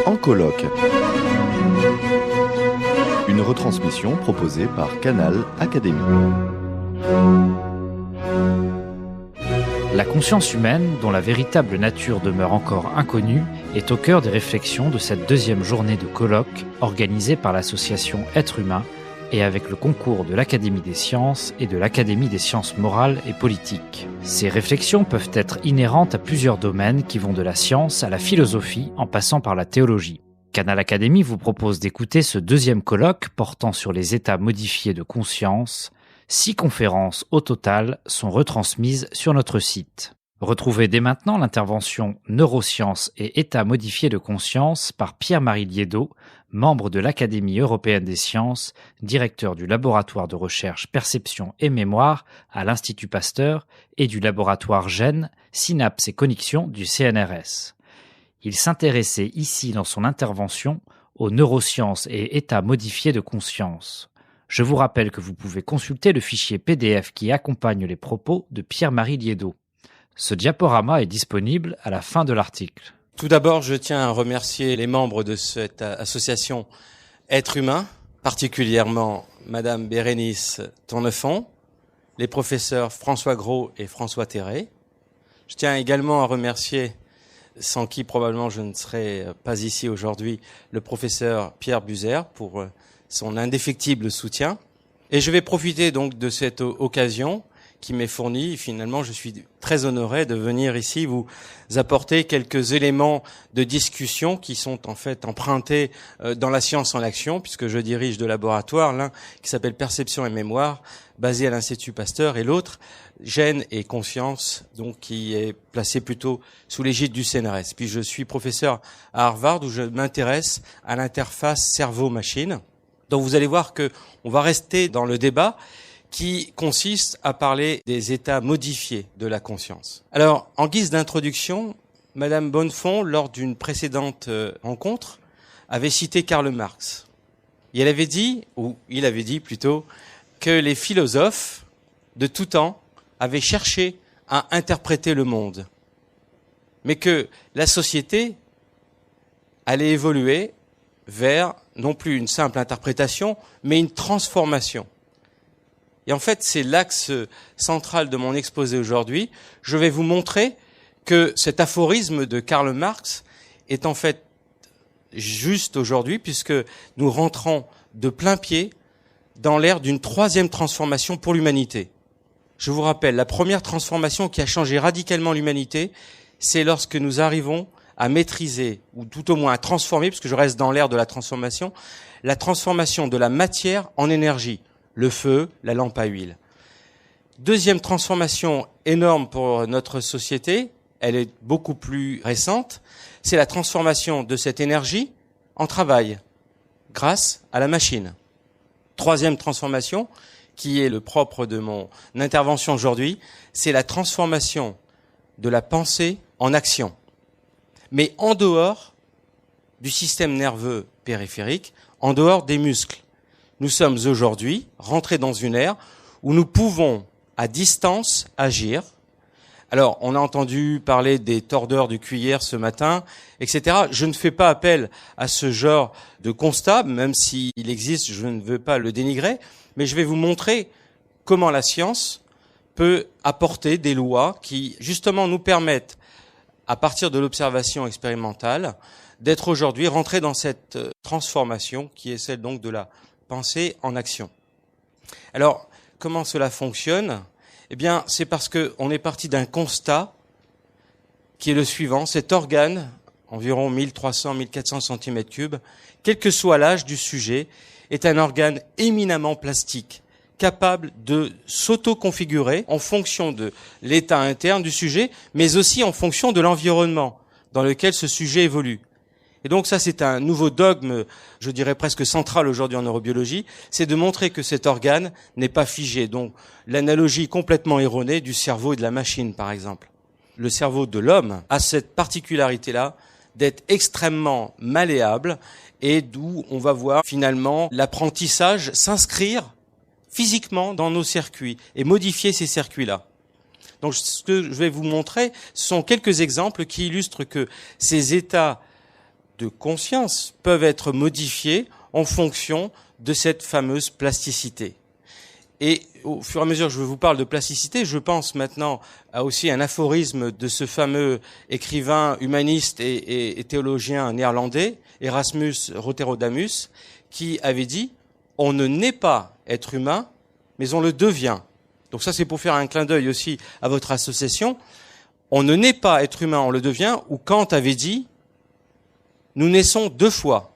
En colloque. Une retransmission proposée par Canal Académie. La conscience humaine, dont la véritable nature demeure encore inconnue, est au cœur des réflexions de cette deuxième journée de colloque organisée par l'association Être Humain et avec le concours de l'Académie des sciences et de l'Académie des sciences morales et politiques. Ces réflexions peuvent être inhérentes à plusieurs domaines qui vont de la science à la philosophie en passant par la théologie. Canal Académie vous propose d'écouter ce deuxième colloque portant sur les états modifiés de conscience. 6 conférences au total sont retransmises sur notre site. Retrouvez dès maintenant l'intervention Neurosciences et états modifiés de conscience par Pierre-Marie Liédot, membre de l'Académie européenne des sciences, directeur du laboratoire de recherche Perception et Mémoire à l'Institut Pasteur et du laboratoire Gènes, Synapses et Connexions du CNRS. Il s'intéressait ici dans son intervention aux neurosciences et états modifiés de conscience. Je vous rappelle que vous pouvez consulter le fichier PDF qui accompagne les propos de Pierre-Marie Liédot. Ce diaporama est disponible à la fin de l'article. Tout d'abord, je tiens à remercier les membres de cette association Être Humain, particulièrement Madame Bérénice Tournefond, les professeurs François Gros et François Terré. Je tiens également à remercier, sans qui probablement je ne serais pas ici aujourd'hui, le professeur Pierre Buzer pour son indéfectible soutien. Et je vais profiter donc de cette occasion qui m'est fournie. Finalement, je suis très honoré de venir ici vous apporter quelques éléments de discussion qui sont en fait empruntés dans la science en action, puisque je dirige deux laboratoires, l'un qui s'appelle Perception et Mémoire, basé à l'Institut Pasteur, et l'autre, Gènes et Conscience, donc qui est placé plutôt sous l'égide du CNRS. Puis je suis professeur à Harvard, où je m'intéresse à l'interface cerveau-machine. Donc vous allez voir que on va rester dans le débat qui consiste à parler des états modifiés de la conscience. Alors, en guise d'introduction, Madame Bonnefond, lors d'une précédente rencontre, avait cité Karl Marx. Et elle avait dit, ou il avait dit plutôt, que les philosophes de tout temps avaient cherché à interpréter le monde, mais que la société allait évoluer vers non plus une simple interprétation, mais une transformation. Et en fait, c'est l'axe central de mon exposé aujourd'hui. Je vais vous montrer que cet aphorisme de Karl Marx est en fait juste aujourd'hui, puisque nous rentrons de plein pied dans l'ère d'une troisième transformation pour l'humanité. Je vous rappelle, la première transformation qui a changé radicalement l'humanité, c'est lorsque nous arrivons à maîtriser, ou tout au moins à transformer, puisque je reste dans l'ère de la transformation de la matière en énergie, le feu, la lampe à huile. Deuxième transformation énorme pour notre société, elle est beaucoup plus récente, c'est la transformation de cette énergie en travail, grâce à la machine. Troisième transformation, qui est le propre de mon intervention aujourd'hui, c'est la transformation de la pensée en action, mais en dehors du système nerveux périphérique, en dehors des muscles. Nous sommes aujourd'hui rentrés dans une ère où nous pouvons, à distance, agir. Alors, on a entendu parler des tordeurs du cuillère ce matin, etc. Je ne fais pas appel à ce genre de constat, même s'il existe, je ne veux pas le dénigrer, mais je vais vous montrer comment la science peut apporter des lois qui, justement, nous permettent, à partir de l'observation expérimentale, d'être aujourd'hui rentrés dans cette transformation qui est celle donc de la pensée en action. Alors, comment cela fonctionne ? Eh bien, c'est parce qu'on est parti d'un constat qui est le suivant. Cet organe, environ 1300-1400 cm3, quel que soit l'âge du sujet, est un organe éminemment plastique, capable de s'auto-configurer en fonction de l'état interne du sujet, mais aussi en fonction de l'environnement dans lequel ce sujet évolue. Et donc ça, c'est un nouveau dogme, je dirais presque central aujourd'hui en neurobiologie, c'est de montrer que cet organe n'est pas figé. Donc l'analogie complètement erronée du cerveau et de la machine, par exemple. Le cerveau de l'homme a cette particularité-là d'être extrêmement malléable et d'où on va voir finalement l'apprentissage s'inscrire physiquement dans nos circuits et modifier ces circuits-là. Donc ce que je vais vous montrer, ce sont quelques exemples qui illustrent que ces états de conscience peuvent être modifiés en fonction de cette fameuse plasticité. Et au fur et à mesure que je vous parle de plasticité, je pense maintenant à aussi un aphorisme de ce fameux écrivain humaniste et théologien néerlandais, Erasmus Roterodamus, qui avait dit « On ne naît pas être humain, mais on le devient ». Donc ça, c'est pour faire un clin d'œil aussi à votre association. On ne naît pas être humain, on le devient, ou Kant avait dit « Nous naissons 2 fois,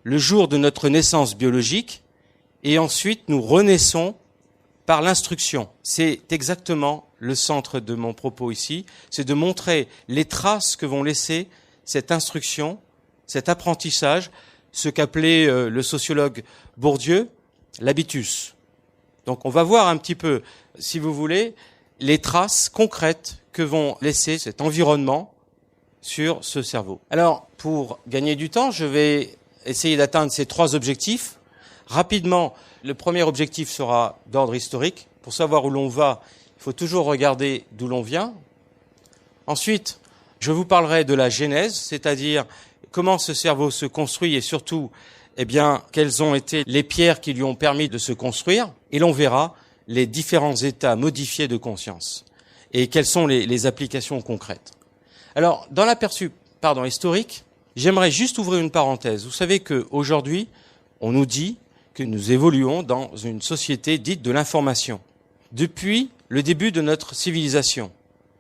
le jour de notre naissance biologique, et ensuite nous renaissons par l'instruction ». C'est exactement le centre de mon propos ici, c'est de montrer les traces que vont laisser cette instruction, cet apprentissage, ce qu'appelait le sociologue Bourdieu l'habitus. Donc on va voir un petit peu, si vous voulez, les traces concrètes que vont laisser cet environnement sur ce cerveau. Alors, pour gagner du temps, je vais essayer d'atteindre ces 3 objectifs. Rapidement, le premier objectif sera d'ordre historique. Pour savoir où l'on va, il faut toujours regarder d'où l'on vient. Ensuite, je vous parlerai de la genèse, c'est-à-dire comment ce cerveau se construit et surtout, quelles ont été les pierres qui lui ont permis de se construire. Et l'on verra les différents états modifiés de conscience et quelles sont les applications concrètes. Alors, dans l'aperçu historique, j'aimerais juste ouvrir une parenthèse. Vous savez qu'aujourd'hui, on nous dit que nous évoluons dans une société dite de l'information. Depuis le début de notre civilisation,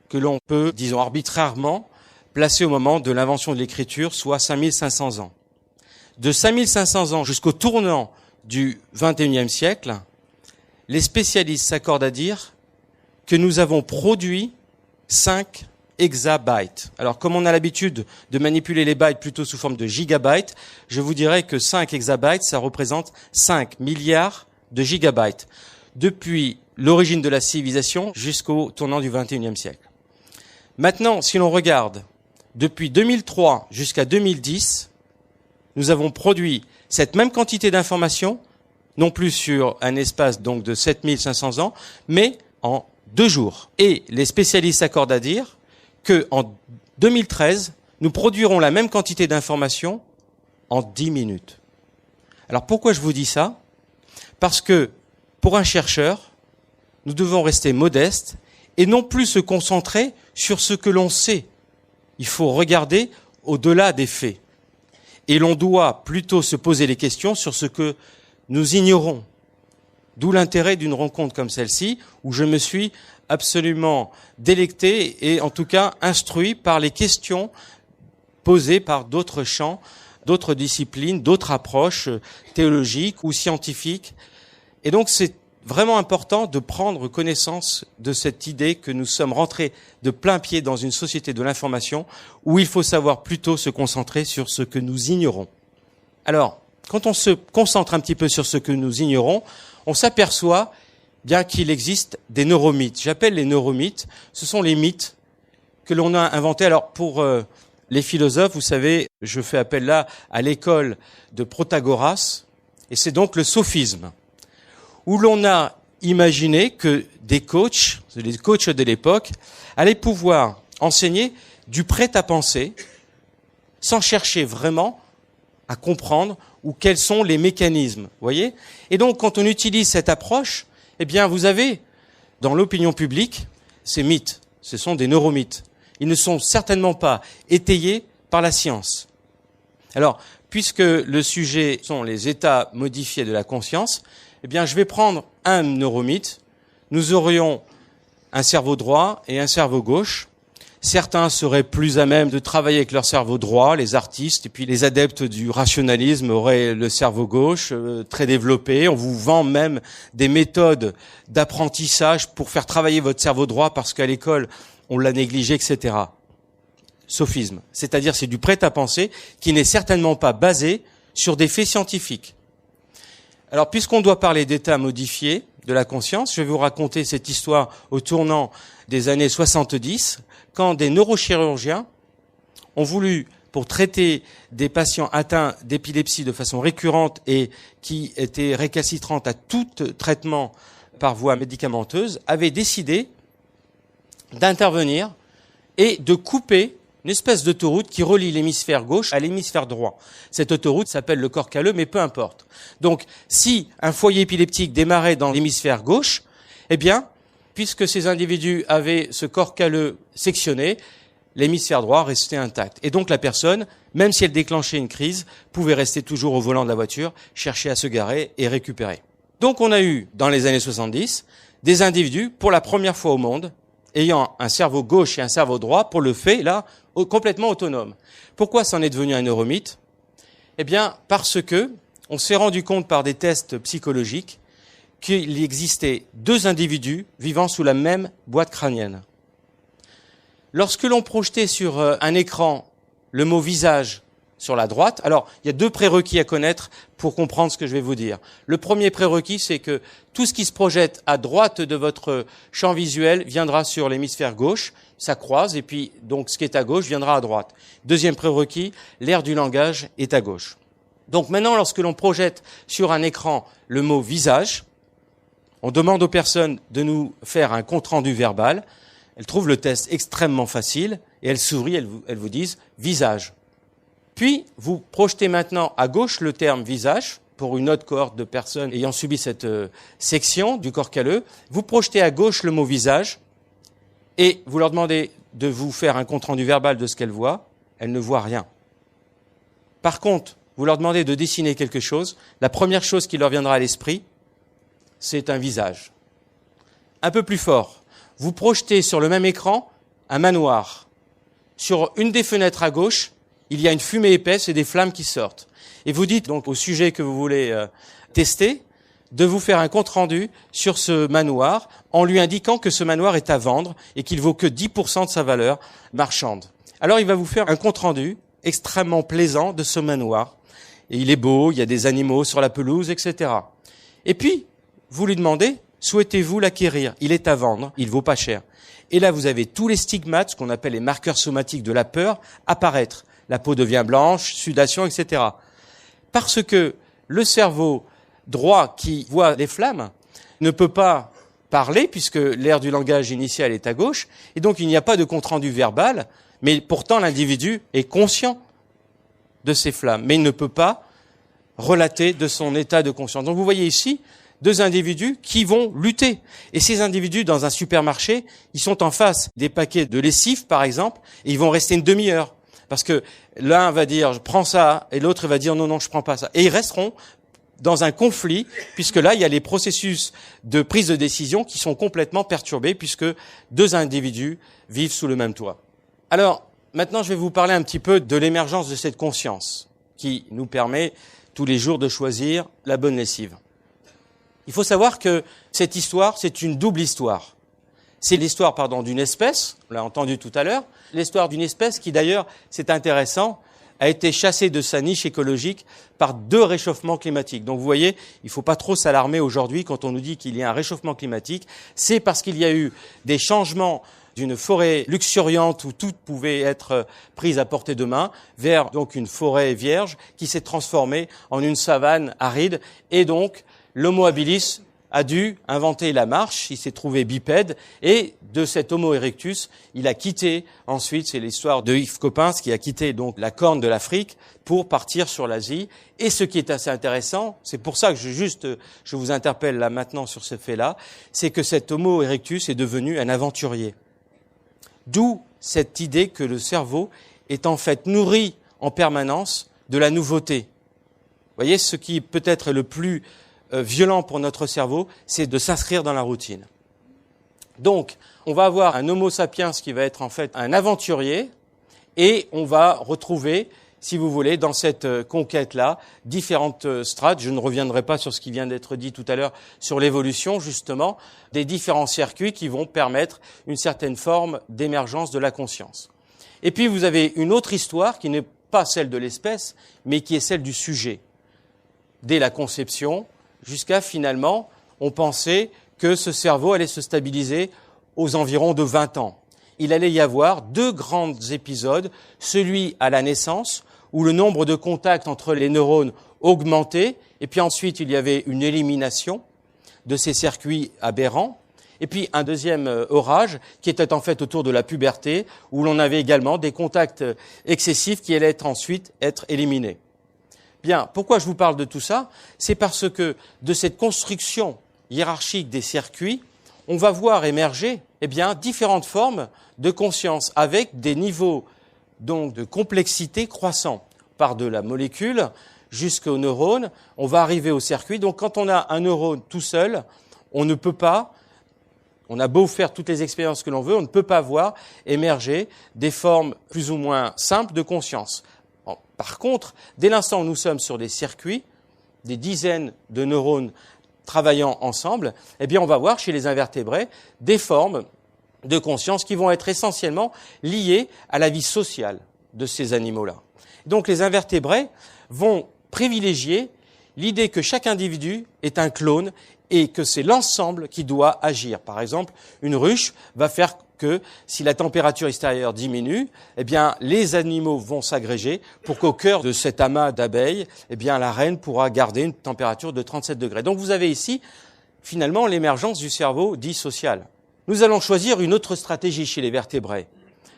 que l'on peut, disons arbitrairement, placer au moment de l'invention de l'écriture, soit 5500 ans. De 5500 ans jusqu'au tournant du XXIe siècle, les spécialistes s'accordent à dire que nous avons produit 5 exabytes. Alors, comme on a l'habitude de manipuler les bytes plutôt sous forme de gigabytes, je vous dirais que 5 exabytes, ça représente 5 milliards de gigabytes, depuis l'origine de la civilisation jusqu'au tournant du XXIe siècle. Maintenant, si l'on regarde, depuis 2003 jusqu'à 2010, nous avons produit cette même quantité d'informations, non plus sur un espace donc de 7500 ans, mais en 2 jours. Et les spécialistes s'accordent à dire qu'en 2013, nous produirons la même quantité d'informations en 10 minutes. Alors pourquoi je vous dis ça ? Parce que pour un chercheur, nous devons rester modestes et non plus se concentrer sur ce que l'on sait. Il faut regarder au-delà des faits. Et l'on doit plutôt se poser les questions sur ce que nous ignorons. D'où l'intérêt d'une rencontre comme celle-ci, où je me suis absolument délecté et en tout cas instruit par les questions posées par d'autres champs, d'autres disciplines, d'autres approches théologiques ou scientifiques. Et donc c'est vraiment important de prendre connaissance de cette idée que nous sommes rentrés de plein pied dans une société de l'information où il faut savoir plutôt se concentrer sur ce que nous ignorons. Alors, quand on se concentre un petit peu sur ce que nous ignorons, on s'aperçoit bien qu'il existe des neuromythes. J'appelle les neuromythes, ce sont les mythes que l'on a inventés. Alors, pour les philosophes, vous savez, je fais appel là à l'école de Protagoras, et c'est donc le sophisme, où l'on a imaginé que des coachs, les coachs de l'époque, allaient pouvoir enseigner du prêt-à-penser sans chercher vraiment à comprendre ou quels sont les mécanismes, voyez ? Et donc, quand on utilise cette approche, vous avez, dans l'opinion publique, ces mythes. Ce sont des neuromythes. Ils ne sont certainement pas étayés par la science. Alors, puisque le sujet sont les états modifiés de la conscience, je vais prendre un neuromythe. Nous aurions un cerveau droit et un cerveau gauche. Certains seraient plus à même de travailler avec leur cerveau droit, les artistes, et puis les adeptes du rationalisme auraient le cerveau gauche très développé. On vous vend même des méthodes d'apprentissage pour faire travailler votre cerveau droit parce qu'à l'école, on l'a négligé, etc. Sophisme, c'est-à-dire c'est du prêt-à-penser qui n'est certainement pas basé sur des faits scientifiques. Alors, puisqu'on doit parler d'états modifiés de la conscience, je vais vous raconter cette histoire au tournant des années 70, quand des neurochirurgiens ont voulu, pour traiter des patients atteints d'épilepsie de façon récurrente et qui étaient récalcitrantes à tout traitement par voie médicamenteuse, avaient décidé d'intervenir et de couper une espèce d'autoroute qui relie l'hémisphère gauche à l'hémisphère droit. Cette autoroute s'appelle le corps calleux, mais peu importe. Donc, si un foyer épileptique démarrait dans l'hémisphère gauche, eh bien, puisque ces individus avaient ce corps calleux sectionné, l'hémisphère droit restait intact. Et donc la personne, même si elle déclenchait une crise, pouvait rester toujours au volant de la voiture, chercher à se garer et récupérer. Donc on a eu, dans les années 70, des individus, pour la première fois au monde, ayant un cerveau gauche et un cerveau droit, pour le fait, là, complètement autonome. Pourquoi c'en est devenu un neuromythe? Eh bien, parce que on s'est rendu compte par des tests psychologiques qu'il existait deux individus vivant sous la même boîte crânienne. Lorsque l'on projetait sur un écran le mot visage sur la droite, alors il y a deux prérequis à connaître pour comprendre ce que je vais vous dire. Le premier prérequis, c'est que tout ce qui se projette à droite de votre champ visuel viendra sur l'hémisphère gauche, ça croise, et puis donc ce qui est à gauche viendra à droite. Deuxième prérequis, l'aire du langage est à gauche. Donc maintenant, lorsque l'on projette sur un écran le mot visage, on demande aux personnes de nous faire un compte-rendu verbal. Elles trouvent le test extrêmement facile et elles sourient, elles vous disent « visage ». Puis, vous projetez maintenant à gauche le terme « visage » pour une autre cohorte de personnes ayant subi cette section du corps calleux. Vous projetez à gauche le mot « visage » et vous leur demandez de vous faire un compte-rendu verbal de ce qu'elles voient. Elles ne voient rien. Par contre, vous leur demandez de dessiner quelque chose. La première chose qui leur viendra à l'esprit, c'est un visage. Un peu plus fort. Vous projetez sur le même écran un manoir. Sur une des fenêtres à gauche, il y a une fumée épaisse et des flammes qui sortent. Et vous dites donc au sujet que vous voulez tester de vous faire un compte-rendu sur ce manoir en lui indiquant que ce manoir est à vendre et qu'il vaut que 10% de sa valeur marchande. Alors il va vous faire un compte-rendu extrêmement plaisant de ce manoir. Et il est beau, il y a des animaux sur la pelouse, etc. Et puis, vous lui demandez, souhaitez-vous l'acquérir? Il est à vendre, il vaut pas cher. Et là, vous avez tous les stigmates, ce qu'on appelle les marqueurs somatiques de la peur, apparaître. La peau devient blanche, sudation, etc. Parce que le cerveau droit qui voit les flammes ne peut pas parler, puisque l'aire du langage initial est à gauche, et donc il n'y a pas de compte-rendu verbal, mais pourtant l'individu est conscient de ces flammes, mais il ne peut pas relater de son état de conscience. Donc vous voyez ici deux individus qui vont lutter. Et ces individus, dans un supermarché, ils sont en face des paquets de lessive, par exemple, et ils vont rester une demi-heure. Parce que l'un va dire « je prends ça » et l'autre va dire « non, non, je prends pas ça ». Et ils resteront dans un conflit, puisque là, il y a les processus de prise de décision qui sont complètement perturbés, puisque deux individus vivent sous le même toit. Alors, maintenant, je vais vous parler un petit peu de l'émergence de cette conscience qui nous permet tous les jours de choisir la bonne lessive. Il faut savoir que cette histoire, c'est une double histoire. C'est l'histoire, d'une espèce, on l'a entendu tout à l'heure, l'histoire d'une espèce qui d'ailleurs, c'est intéressant, a été chassée de sa niche écologique par deux réchauffements climatiques. Donc vous voyez, il ne faut pas trop s'alarmer aujourd'hui quand on nous dit qu'il y a un réchauffement climatique. C'est parce qu'il y a eu des changements d'une forêt luxuriante où tout pouvait être pris à portée de main vers donc une forêt vierge qui s'est transformée en une savane aride. Et donc, l'Homo habilis a dû inventer la marche, il s'est trouvé bipède, et de cet Homo erectus, il a quitté ensuite, c'est l'histoire de Yves Coppens qui a quitté donc la corne de l'Afrique pour partir sur l'Asie. Et ce qui est assez intéressant, c'est pour ça que je vous interpelle là maintenant sur ce fait-là, c'est que cet Homo erectus est devenu un aventurier. D'où cette idée que le cerveau est en fait nourri en permanence de la nouveauté. Vous voyez, ce qui peut-être est le plus violent pour notre cerveau, c'est de s'inscrire dans la routine. Donc, on va avoir un Homo sapiens qui va être en fait un aventurier, et on va retrouver, si vous voulez, dans cette conquête-là, différentes strates. Je ne reviendrai pas sur ce qui vient d'être dit tout à l'heure sur l'évolution, justement, des différents circuits qui vont permettre une certaine forme d'émergence de la conscience. Et puis, vous avez une autre histoire qui n'est pas celle de l'espèce, mais qui est celle du sujet. Dès la conception, jusqu'à finalement, on pensait que ce cerveau allait se stabiliser aux environs de 20 ans. Il allait y avoir deux grands épisodes, celui à la naissance, où le nombre de contacts entre les neurones augmentait, et puis ensuite il y avait une élimination de ces circuits aberrants, Et puis un deuxième orage qui était en fait autour de la puberté, où l'on avait également des contacts excessifs qui allaient ensuite être éliminés. Bien, pourquoi je vous parle de tout ça? C'est parce que de cette construction hiérarchique des circuits, on va voir émerger différentes formes de conscience avec des niveaux donc de complexité croissants. Par de la molécule jusqu'au neurone, on va arriver au circuit. Donc quand on a un neurone tout seul, on ne peut pas, on a beau faire toutes les expériences que l'on veut, on ne peut pas voir émerger des formes plus ou moins simples de conscience. Par contre, dès l'instant où nous sommes sur des circuits, des dizaines de neurones travaillant ensemble, on va voir chez les invertébrés des formes de conscience qui vont être essentiellement liées à la vie sociale de ces animaux-là. Donc les invertébrés vont privilégier l'idée que chaque individu est un clone et que c'est l'ensemble qui doit agir. Par exemple, une ruche va faire que si la température extérieure diminue, les animaux vont s'agréger pour qu'au cœur de cet amas d'abeilles, la reine pourra garder une température de 37 degrés. Donc vous avez ici, finalement, l'émergence du cerveau dit social. Nous allons choisir une autre stratégie chez les vertébrés.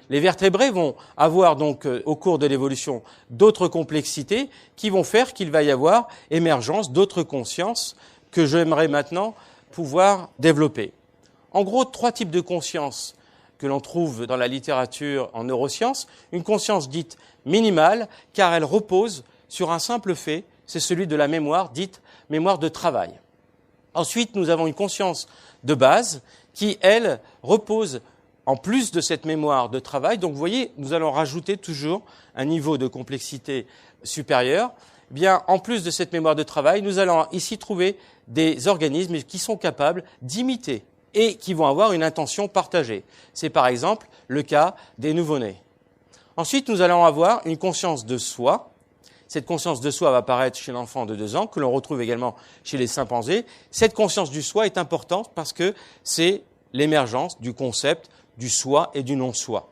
Les vertébrés vont avoir donc au cours de l'évolution d'autres complexités qui vont faire qu'il va y avoir émergence d'autres consciences que j'aimerais maintenant pouvoir développer. En gros, 3 types de conscience que l'on trouve dans la littérature en neurosciences. Une conscience dite minimale, car elle repose sur un simple fait, c'est celui de la mémoire, dite mémoire de travail. Ensuite, nous avons une conscience de base qui, elle, repose en plus de cette mémoire de travail. Donc, vous voyez, nous allons rajouter toujours un niveau de complexité supérieur. En plus de cette mémoire de travail, nous allons ici trouver des organismes qui sont capables d'imiter et qui vont avoir une intention partagée. C'est par exemple le cas des nouveau-nés. Ensuite, nous allons avoir une conscience de soi. Cette conscience de soi va apparaître chez l'enfant de 2 ans, que l'on retrouve également chez les chimpanzés. Cette conscience du soi est importante parce que c'est l'émergence du concept du soi et du non-soi.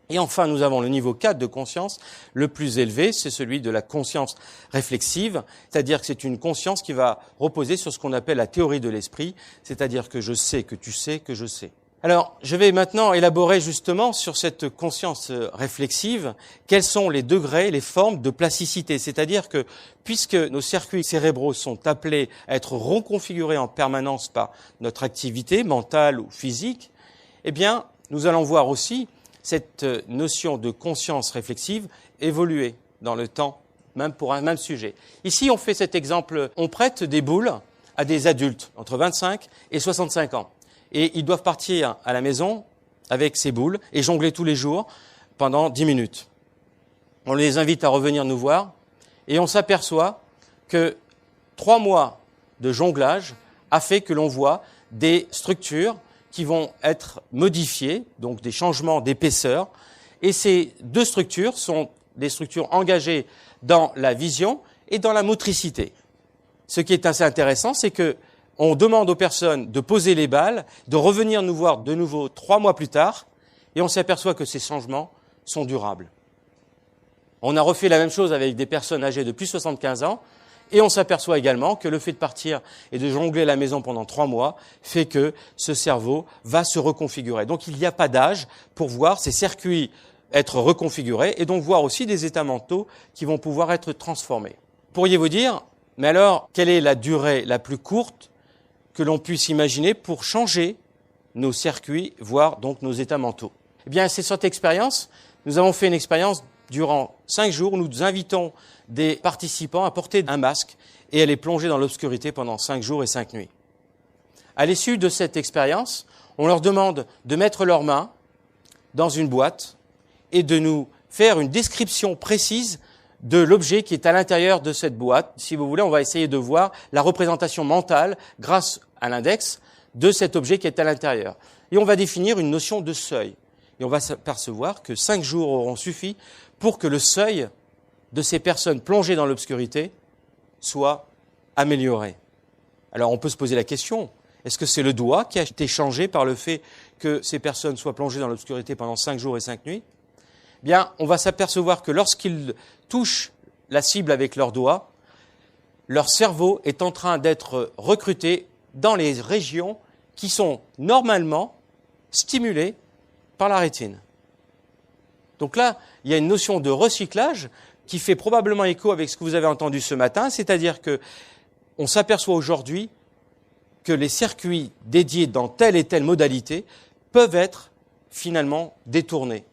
Et enfin, nous avons le niveau 4 de conscience, le plus élevé, c'est celui de la conscience réflexive, c'est-à-dire que c'est une conscience qui va reposer sur ce qu'on appelle la théorie de l'esprit, c'est-à-dire que je sais que tu sais que je sais. Alors, je vais maintenant élaborer justement sur cette conscience réflexive, quels sont les degrés, les formes de plasticité, c'est-à-dire que puisque nos circuits cérébraux sont appelés à être reconfigurés en permanence par notre activité mentale ou physique, nous allons voir aussi cette notion de conscience réflexive évoluer dans le temps, même pour un même sujet. Ici, on fait cet exemple, on prête des boules à des adultes entre 25 et 65 ans. Et ils doivent partir à la maison avec ces boules et jongler tous les jours pendant 10 minutes. On les invite à revenir nous voir et on s'aperçoit que 3 mois de jonglage a fait que l'on voit des structures qui vont être modifiées, donc des changements d'épaisseur. Et ces 2 structures sont des structures engagées dans la vision et dans la motricité. Ce qui est assez intéressant, c'est que on demande aux personnes de poser les balles, de revenir nous voir de nouveau 3 mois plus tard, et on s'aperçoit que ces changements sont durables. On a refait la même chose avec des personnes âgées de plus de 75 ans, et on s'aperçoit également que le fait de partir et de jongler à la maison pendant 3 mois fait que ce cerveau va se reconfigurer. Donc il n'y a pas d'âge pour voir ces circuits être reconfigurés et donc voir aussi des états mentaux qui vont pouvoir être transformés. Pourriez-vous dire, mais alors, quelle est la durée la plus courte que l'on puisse imaginer pour changer nos circuits, voire donc nos états mentaux? C'est cette expérience. Nous avons fait une expérience durant 5 jours. Nous invitons des participants à porter un masque et à les plonger dans l'obscurité pendant 5 jours et 5 nuits. À l'issue de cette expérience, on leur demande de mettre leurs mains dans une boîte et de nous faire une description précise de l'objet qui est à l'intérieur de cette boîte. Si vous voulez, on va essayer de voir la représentation mentale, grâce à l'index, de cet objet qui est à l'intérieur. Et on va définir une notion de seuil. Et on va s'apercevoir que 5 jours auront suffi pour que le seuil de ces personnes plongées dans l'obscurité soit amélioré. Alors on peut se poser la question, est-ce que c'est le doigt qui a été changé par le fait que ces personnes soient plongées dans l'obscurité pendant 5 jours et 5 nuits ? On va s'apercevoir que lorsqu'ils touchent la cible avec leurs doigts, leur cerveau est en train d'être recruté dans les régions qui sont normalement stimulés par la rétine. Donc là, il y a une notion de recyclage qui fait probablement écho avec ce que vous avez entendu ce matin, c'est-à-dire que on s'aperçoit aujourd'hui que les circuits dédiés dans telle et telle modalité peuvent être finalement détournés.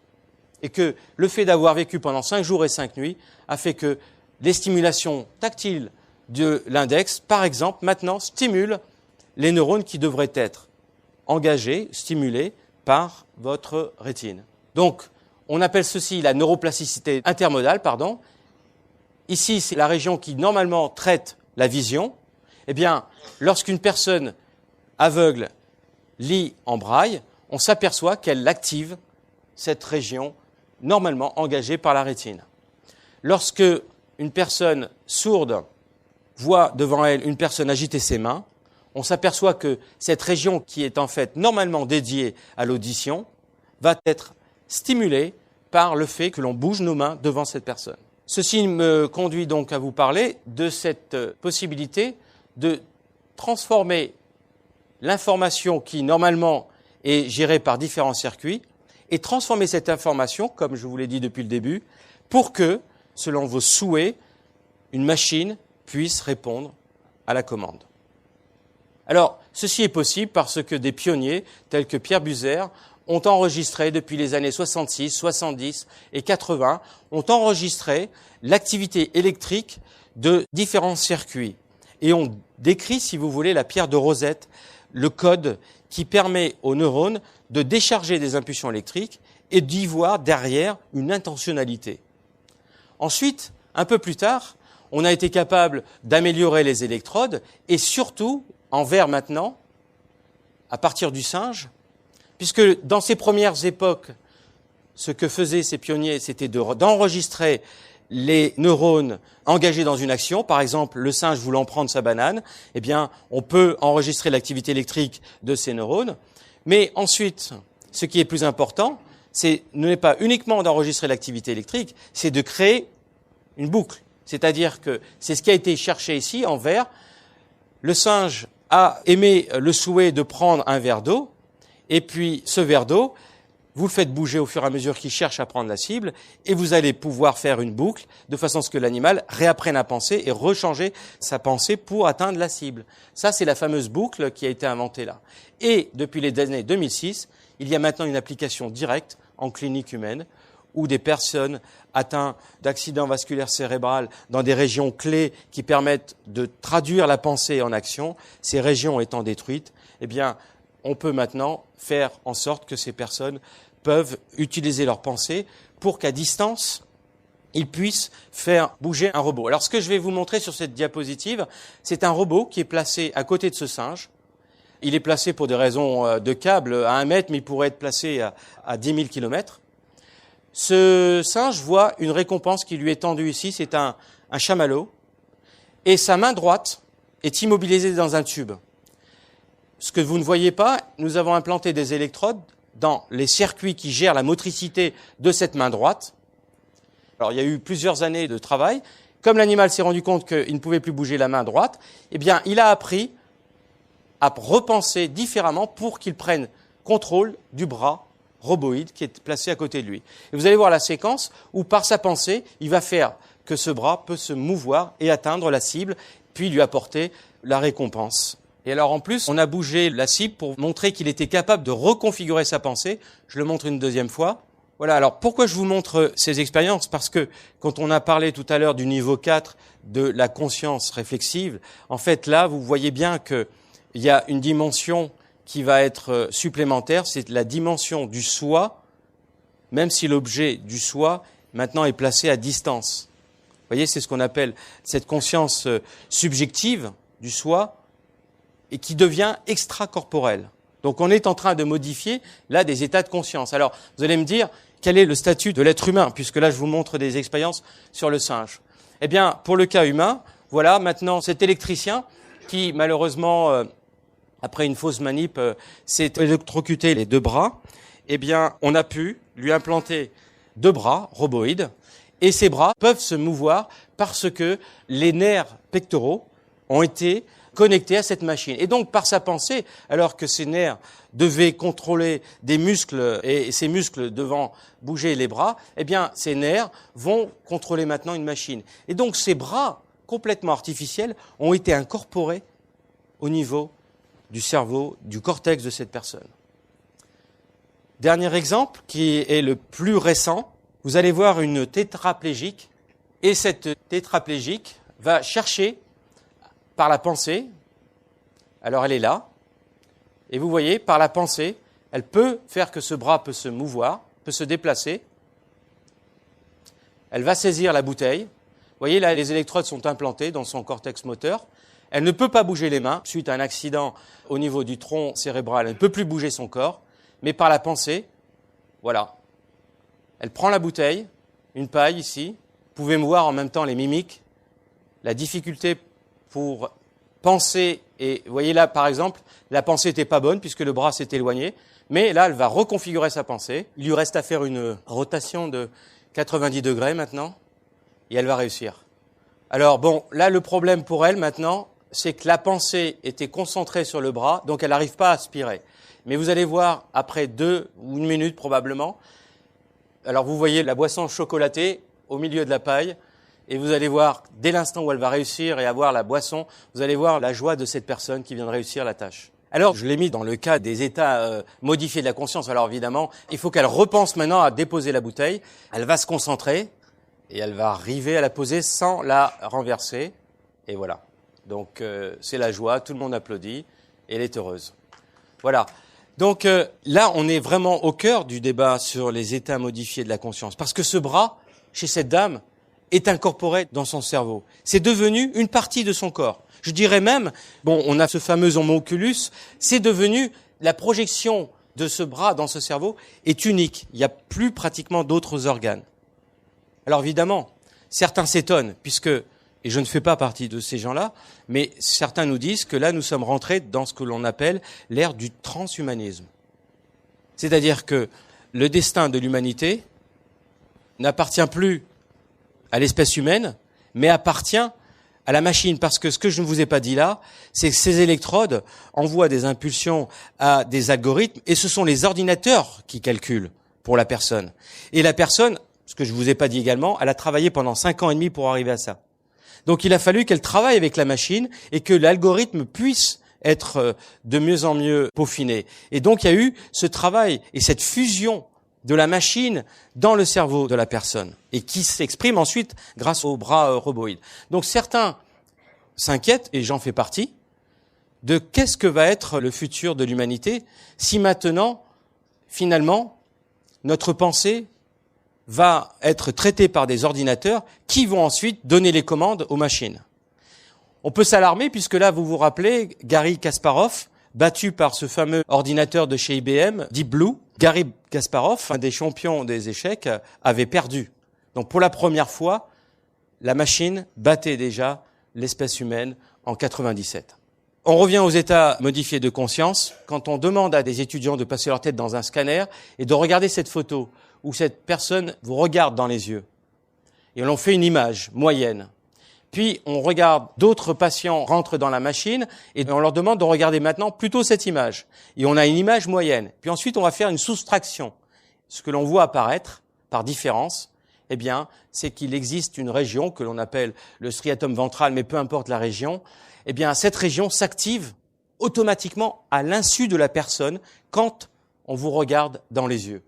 Et que le fait d'avoir vécu pendant 5 jours et 5 nuits a fait que les stimulations tactiles de l'index, par exemple, maintenant stimulent les neurones qui devraient être engagés, stimulés par votre rétine. Donc, on appelle ceci la neuroplasticité intermodale, Ici, c'est la région qui, normalement, traite la vision. Eh bien, lorsqu'une personne aveugle lit en braille, on s'aperçoit qu'elle active cette région normalement engagée par la rétine. Lorsque une personne sourde voit devant elle une personne agiter ses mains, on s'aperçoit que cette région qui est en fait normalement dédiée à l'audition va être stimulée par le fait que l'on bouge nos mains devant cette personne. Ceci me conduit donc à vous parler de cette possibilité de transformer l'information qui normalement est gérée par différents circuits et transformer cette information, comme je vous l'ai dit depuis le début, pour que, selon vos souhaits, une machine puisse répondre à la commande. Alors, ceci est possible parce que des pionniers, tels que Pierre Buser, ont enregistré depuis les années 66, 70 et 80, ont enregistré l'activité électrique de différents circuits et ont décrit, si vous voulez, la pierre de Rosette, le code qui permet aux neurones de décharger des impulsions électriques et d'y voir derrière une intentionnalité. Ensuite, un peu plus tard, on a été capable d'améliorer les électrodes et surtout, en verre maintenant, à partir du singe, puisque dans ces premières époques, ce que faisaient ces pionniers, c'était d'enregistrer les neurones engagés dans une action. Par exemple, le singe voulant prendre sa banane, eh bien, on peut enregistrer l'activité électrique de ces neurones. Mais ensuite, ce qui est plus important, n'est pas uniquement d'enregistrer l'activité électrique, c'est de créer une boucle. C'est-à-dire que c'est ce qui a été cherché ici en vert. Le singe a émis le souhait de prendre un verre d'eau, et puis ce verre d'eau, vous le faites bouger au fur et à mesure qu'il cherche à prendre la cible, et vous allez pouvoir faire une boucle de façon à ce que l'animal réapprenne à penser et rechanger sa pensée pour atteindre la cible. Ça, c'est la fameuse boucle qui a été inventée là. Et depuis les années 2006, il y a maintenant une application directe en clinique humaine où des personnes atteintes d'accidents vasculaires cérébrales dans des régions clés qui permettent de traduire la pensée en action, ces régions étant détruites, eh bien, on peut maintenant faire en sorte que ces personnes peuvent utiliser leur pensée pour qu'à distance, ils puissent faire bouger un robot. Alors, ce que je vais vous montrer sur cette diapositive, c'est un robot qui est placé à côté de ce singe. Il est placé pour des raisons de câble à 1 mètre, mais il pourrait être placé à 10 000 kilomètres. Ce singe voit une récompense qui lui est tendue ici, c'est un chamallow, et sa main droite est immobilisée dans un tube. Ce que vous ne voyez pas, nous avons implanté des électrodes dans les circuits qui gèrent la motricité de cette main droite. Alors, il y a eu plusieurs années de travail. Comme l'animal s'est rendu compte qu'il ne pouvait plus bouger la main droite, eh bien, il a appris à repenser différemment pour qu'il prenne contrôle du bras roboïde qui est placé à côté de lui. Et vous allez voir la séquence où, par sa pensée, il va faire que ce bras peut se mouvoir et atteindre la cible, puis lui apporter la récompense. Et alors, en plus, on a bougé la cible pour montrer qu'il était capable de reconfigurer sa pensée. Je le montre une deuxième fois. Voilà, alors pourquoi je vous montre ces expériences? Parce que quand on a parlé tout à l'heure du niveau 4 de la conscience réflexive, en fait là, vous voyez bien qu'il y a une dimension qui va être supplémentaire, c'est la dimension du soi, même si l'objet du soi maintenant est placé à distance. Vous voyez, c'est ce qu'on appelle cette conscience subjective du soi et qui devient extracorporelle. Donc on est en train de modifier là des états de conscience. Alors vous allez me dire, quel est le statut de l'être humain, puisque là je vous montre des expériences sur le singe. Eh bien, pour le cas humain, voilà maintenant cet électricien qui malheureusement, après une fausse manip, s'est électrocuté les 2 bras. Eh bien, on a pu lui implanter 2 bras roboïdes, et ces bras peuvent se mouvoir parce que les nerfs pectoraux ont été connecté à cette machine. Et donc, par sa pensée, alors que ces nerfs devaient contrôler des muscles et ces muscles devant bouger les bras, eh bien, ces nerfs vont contrôler maintenant une machine. Et donc, ces bras complètement artificiels ont été incorporés au niveau du cerveau, du cortex de cette personne. Dernier exemple, qui est le plus récent, vous allez voir une tétraplégique, et cette tétraplégique va chercher par la pensée, alors elle est là, et vous voyez, par la pensée, elle peut faire que ce bras peut se mouvoir, peut se déplacer, elle va saisir la bouteille, vous voyez là, les électrodes sont implantées dans son cortex moteur, elle ne peut pas bouger les mains, suite à un accident au niveau du tronc cérébral, elle ne peut plus bouger son corps, mais par la pensée, voilà. Elle prend la bouteille, une paille ici. Vous pouvez me voir en même temps les mimiques, la difficulté pour penser. Et vous voyez là, par exemple, la pensée n'était pas bonne puisque le bras s'est éloigné. Mais là, elle va reconfigurer sa pensée. Il lui reste à faire une rotation de 90 degrés maintenant. Et elle va réussir. Alors bon, là, le problème pour elle maintenant, c'est que la pensée était concentrée sur le bras, donc elle n'arrive pas à aspirer. Mais vous allez voir, après 2 ou 1 minute probablement, alors vous voyez la boisson chocolatée au milieu de la paille, et vous allez voir, dès l'instant où elle va réussir et avoir la boisson, vous allez voir la joie de cette personne qui vient de réussir la tâche. Alors, je l'ai mis dans le cas des états modifiés de la conscience. Alors évidemment, il faut qu'elle repense maintenant à déposer la bouteille. Elle va se concentrer, et elle va arriver à la poser sans la renverser. Et voilà. Donc c'est la joie, tout le monde applaudit, et elle est heureuse. Voilà. Donc là, on est vraiment au cœur du débat sur les états modifiés de la conscience. Parce que ce bras, chez cette dame, est incorporé dans son cerveau. C'est devenu une partie de son corps. Je dirais même, bon, on a ce fameux homunculus, c'est devenu la projection de ce bras dans ce cerveau est unique. Il n'y a plus pratiquement d'autres organes. Alors évidemment, certains s'étonnent, puisque, et je ne fais pas partie de ces gens-là, mais certains nous disent que là, nous sommes rentrés dans ce que l'on appelle l'ère du transhumanisme. C'est-à-dire que le destin de l'humanité n'appartient plus à l'espèce humaine, mais appartient à la machine. Parce que ce que je ne vous ai pas dit là, c'est que ces électrodes envoient des impulsions à des algorithmes, et ce sont les ordinateurs qui calculent pour la personne. Et la personne, ce que je ne vous ai pas dit également, elle a travaillé pendant 5 ans et demi pour arriver à ça. Donc il a fallu qu'elle travaille avec la machine et que l'algorithme puisse être de mieux en mieux peaufiné. Et donc il y a eu ce travail et cette fusion de la machine dans le cerveau de la personne et qui s'exprime ensuite grâce au bras roboïde. Donc certains s'inquiètent, et j'en fais partie, de qu'est-ce que va être le futur de l'humanité si maintenant, finalement, notre pensée va être traitée par des ordinateurs qui vont ensuite donner les commandes aux machines. On peut s'alarmer puisque là, vous vous rappelez, Garry Kasparov, battu par ce fameux ordinateur de chez IBM, Deep Blue, Garry Kasparov, un des champions des échecs, avait perdu. Donc pour la première fois, la machine battait déjà l'espèce humaine en 97. On revient aux états modifiés de conscience. Quand on demande à des étudiants de passer leur tête dans un scanner et de regarder cette photo où cette personne vous regarde dans les yeux, et on fait une image moyenne. Puis on regarde d'autres patients rentrent dans la machine et on leur demande de regarder maintenant plutôt cette image. Et on a une image moyenne. Puis ensuite on va faire une soustraction. Ce que l'on voit apparaître par différence, eh bien, c'est qu'il existe une région que l'on appelle le striatum ventral, mais peu importe la région. Eh bien, cette région s'active automatiquement à l'insu de la personne quand on vous regarde dans les yeux.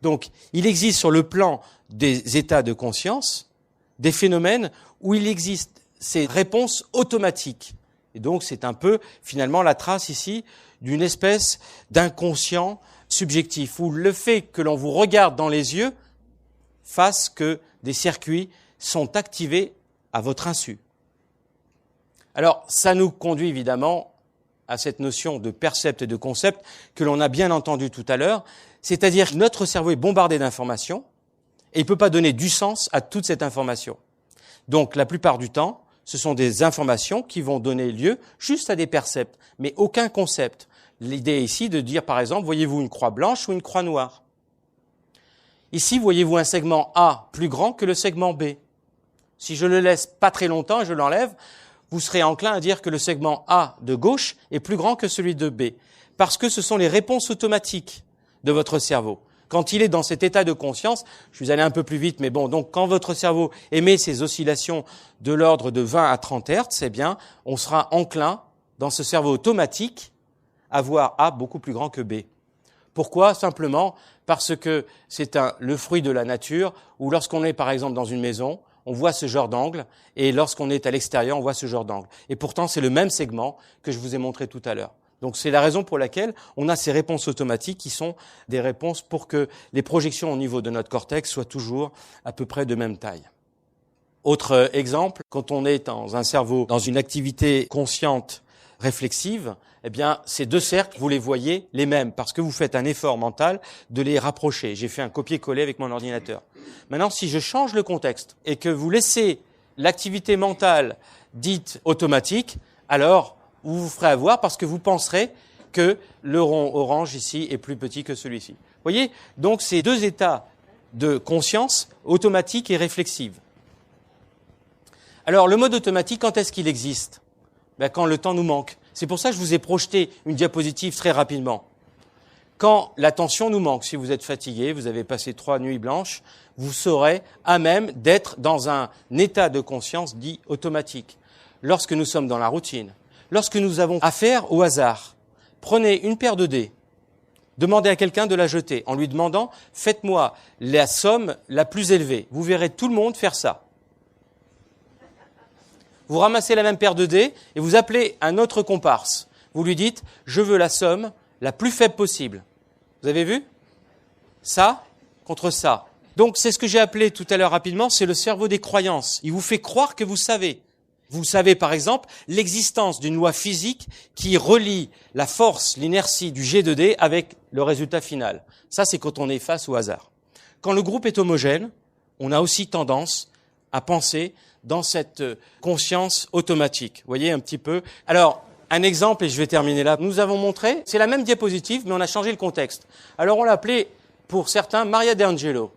Donc, il existe sur le plan des états de conscience des phénomènes où il existe ces réponses automatiques. Et donc, c'est un peu, finalement, la trace ici d'une espèce d'inconscient subjectif, où le fait que l'on vous regarde dans les yeux fasse que des circuits sont activés à votre insu. Alors, ça nous conduit évidemment à cette notion de percept et de concept que l'on a bien entendu tout à l'heure, c'est-à-dire que notre cerveau est bombardé d'informations et il ne peut pas donner du sens à toute cette information. Donc, la plupart du temps, ce sont des informations qui vont donner lieu juste à des percepts, mais aucun concept. L'idée est ici de dire, par exemple, voyez-vous une croix blanche ou une croix noire? Ici, voyez-vous un segment A plus grand que le segment B? Si je le laisse pas très longtemps et je l'enlève, vous serez enclin à dire que le segment A de gauche est plus grand que celui de B, parce que ce sont les réponses automatiques de votre cerveau. Quand il est dans cet état de conscience, je suis allé un peu plus vite, mais bon, donc quand votre cerveau émet ces oscillations de l'ordre de 20 à 30 Hertz, eh bien, on sera enclin, dans ce cerveau automatique, à voir A beaucoup plus grand que B. Pourquoi? Simplement parce que c'est le fruit de la nature, où lorsqu'on est par exemple dans une maison, on voit ce genre d'angle, et lorsqu'on est à l'extérieur, on voit ce genre d'angle. Et pourtant, c'est le même segment que je vous ai montré tout à l'heure. Donc c'est la raison pour laquelle on a ces réponses automatiques qui sont des réponses pour que les projections au niveau de notre cortex soient toujours à peu près de même taille. Autre exemple, quand on est dans un cerveau, dans une activité consciente réflexive, eh bien, ces deux cercles, vous les voyez les mêmes, parce que vous faites un effort mental de les rapprocher. J'ai fait un copier-coller avec mon ordinateur. Maintenant, si je change le contexte et que vous laissez l'activité mentale dite automatique, alors vous vous ferez avoir parce que vous penserez que le rond orange ici est plus petit que celui-ci. Vous voyez? Donc, c'est deux états de conscience automatique et réflexive. Alors, le mode automatique, quand est-ce qu'il existe? Ben, quand le temps nous manque. C'est pour ça que je vous ai projeté une diapositive très rapidement. Quand l'attention nous manque, si vous êtes fatigué, vous avez passé 3 nuits blanches, vous serez à même d'être dans un état de conscience dit automatique. Lorsque nous sommes dans la routine, lorsque nous avons affaire au hasard, prenez une paire de dés, demandez à quelqu'un de la jeter en lui demandant « Faites-moi la somme la plus élevée ». Vous verrez tout le monde faire ça. Vous ramassez la même paire de dés et vous appelez un autre comparse. Vous lui dites « Je veux la somme la plus faible possible ». Vous avez vu? Ça contre ça. Donc c'est ce que j'ai appelé tout à l'heure rapidement, c'est le cerveau des croyances. Il vous fait croire que vous savez. Vous savez par exemple l'existence d'une loi physique qui relie la force, l'inertie du jet de dés avec le résultat final. Ça c'est quand on est face au hasard. Quand le groupe est homogène, on a aussi tendance à penser dans cette conscience automatique. Vous voyez un petit peu. Alors, un exemple, et je vais terminer là. Nous avons montré, c'est la même diapositive, mais on a changé le contexte. Alors, on l'a appelé, pour certains, Maria d'Angelo.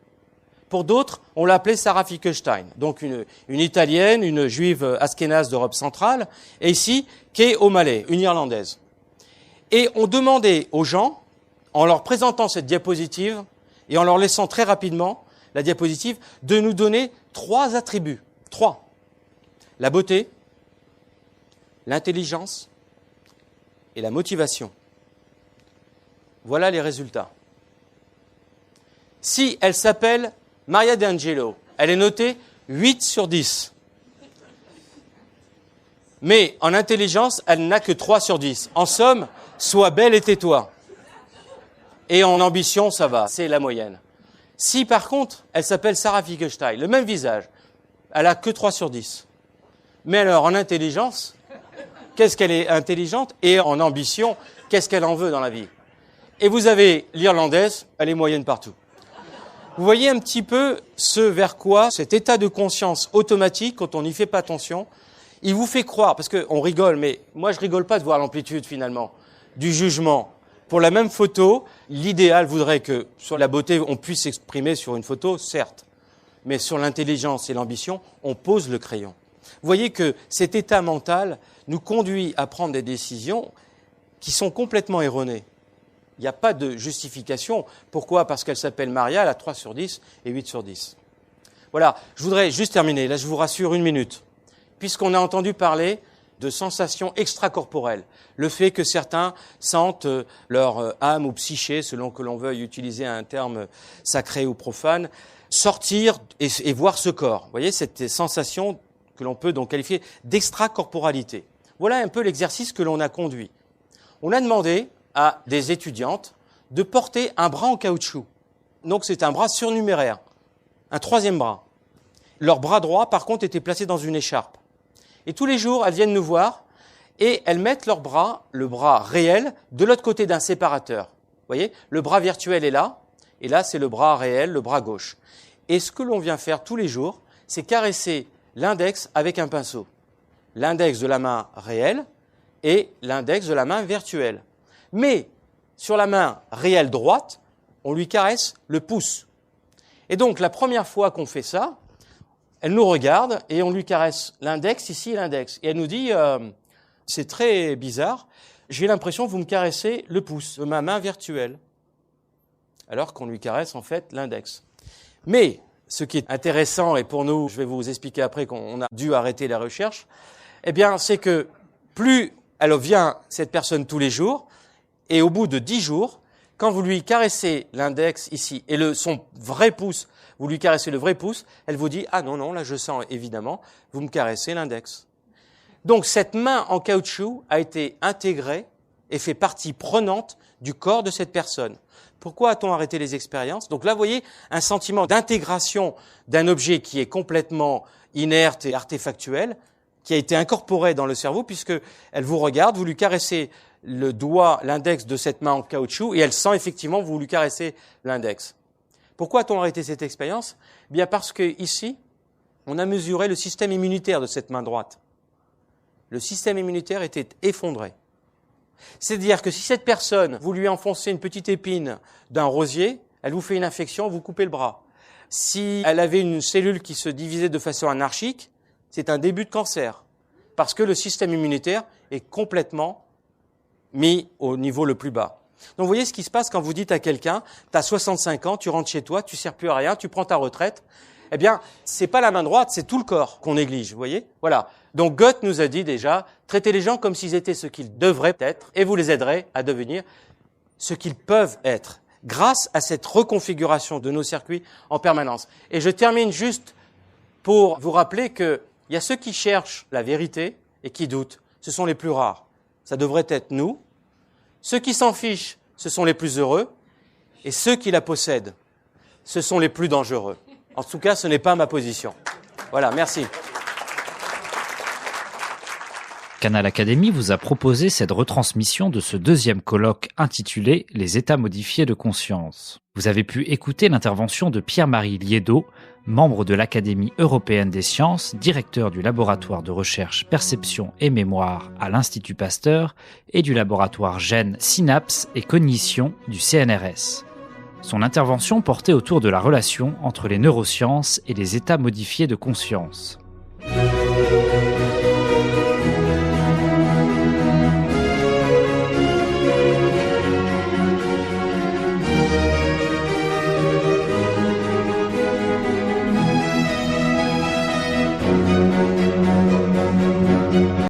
Pour d'autres, on l'a appelée Sarah Finkelstein. Donc, une Italienne, une Juive askénaze d'Europe centrale. Et ici, Kay O'Malley, une Irlandaise. Et on demandait aux gens, en leur présentant cette diapositive, et en leur laissant très rapidement la diapositive, de nous donner 3 attributs. 3. La beauté, l'intelligence et la motivation. Voilà les résultats. Si elle s'appelle Maria d'Angelo, elle est notée 8 sur 10. Mais en intelligence, elle n'a que 3 sur 10. En somme, sois belle et tais-toi. Et en ambition, ça va, c'est la moyenne. Si par contre, elle s'appelle Sarah Finkelstein, le même visage, elle a que 3 sur 10. Mais alors, en intelligence, qu'est-ce qu'elle est intelligente? Et en ambition, qu'est-ce qu'elle en veut dans la vie? Et vous avez l'Irlandaise, elle est moyenne partout. Vous voyez un petit peu ce vers quoi cet état de conscience automatique, quand on n'y fait pas attention, il vous fait croire, parce qu'on rigole, mais moi je rigole pas de voir l'amplitude finalement, du jugement. Pour la même photo, l'idéal voudrait que sur la beauté, on puisse s'exprimer sur une photo, certes. Mais sur l'intelligence et l'ambition, on pose le crayon. Vous voyez que cet état mental nous conduit à prendre des décisions qui sont complètement erronées. Il n'y a pas de justification. Pourquoi? Parce qu'elle s'appelle Maria, elle a 3 sur 10 et 8 sur 10. Voilà, je voudrais juste terminer. Là, je vous rassure 1 minute. Puisqu'on a entendu parler de sensations extracorporelles. Le fait que certains sentent leur âme ou psyché, selon que l'on veuille utiliser un terme sacré ou profane, sortir et voir ce corps. Vous voyez, cette sensation que l'on peut donc qualifier d'extracorporalité. Voilà un peu l'exercice que l'on a conduit. On a demandé à des étudiantes de porter un bras en caoutchouc. Donc c'est un bras surnuméraire, un 3e bras. Leur bras droit, par contre, était placé dans une écharpe. Et tous les jours, elles viennent nous voir et elles mettent leur bras, le bras réel, de l'autre côté d'un séparateur. Vous voyez, le bras virtuel est là, et là, c'est le bras réel, le bras gauche. Et ce que l'on vient faire tous les jours, c'est caresser l'index avec un pinceau. L'index de la main réelle et l'index de la main virtuelle. Mais sur la main réelle droite, on lui caresse le pouce. Et donc, la première fois qu'on fait ça, Elle nous regarde et on lui caresse l'index, ici l'index. Et elle nous dit, c'est très bizarre, j'ai l'impression que vous me caressez le pouce de ma main virtuelle. Alors qu'on lui caresse en fait l'index. Mais ce qui est intéressant, et pour nous, je vais vous expliquer après qu'on a dû arrêter la recherche, eh bien c'est que plus elle vient, cette personne, tous les jours, et au bout de 10 jours, quand vous lui caressez l'index ici et son vrai pouce, vous lui caressez le vrai pouce, elle vous dit « Ah non, là je sens évidemment, vous me caressez l'index ». Donc cette main en caoutchouc a été intégrée et fait partie prenante du corps de cette personne. Pourquoi a-t-on arrêté les expériences? Donc là, vous voyez, un sentiment d'intégration d'un objet qui est complètement inerte et artefactuel, qui a été incorporé dans le cerveau, puisque elle vous regarde, vous lui caressez le doigt, l'index de cette main en caoutchouc, et elle sent effectivement que vous lui caressez l'index. Pourquoi a-t-on arrêté cette expérience? Bien parce que ici, on a mesuré le système immunitaire de cette main droite. Le système immunitaire était effondré. C'est-à-dire que si cette personne, vous lui enfoncez une petite épine d'un rosier, elle vous fait une infection, vous coupez le bras. Si elle avait une cellule qui se divisait de façon anarchique, c'est un début de cancer. Parce que le système immunitaire est complètement mis au niveau le plus bas. Donc vous voyez ce qui se passe quand vous dites à quelqu'un, tu as 65 ans, tu rentres chez toi, tu ne sers plus à rien, tu prends ta retraite. Eh bien, c'est pas la main droite, c'est tout le corps qu'on néglige, vous voyez? Voilà. Donc Goethe nous a dit déjà, traitez les gens comme s'ils étaient ce qu'ils devraient être, et vous les aiderez à devenir ce qu'ils peuvent être, grâce à cette reconfiguration de nos circuits en permanence. Et je termine juste pour vous rappeler qu'il y a ceux qui cherchent la vérité et qui doutent. Ce sont les plus rares. Ça devrait être nous. Ceux qui s'en fichent, ce sont les plus heureux. Et ceux qui la possèdent, ce sont les plus dangereux. En tout cas, ce n'est pas ma position. Voilà, merci. Canal Académie vous a proposé cette retransmission de ce deuxième colloque intitulé « Les états modifiés de conscience ». Vous avez pu écouter l'intervention de Pierre-Marie Liédot, membre de l'Académie européenne des sciences, directeur du laboratoire de recherche Perception et Mémoire à l'Institut Pasteur et du laboratoire Gènes, Synapses et Cognition du CNRS. Son intervention portait autour de la relation entre les neurosciences et les états modifiés de conscience.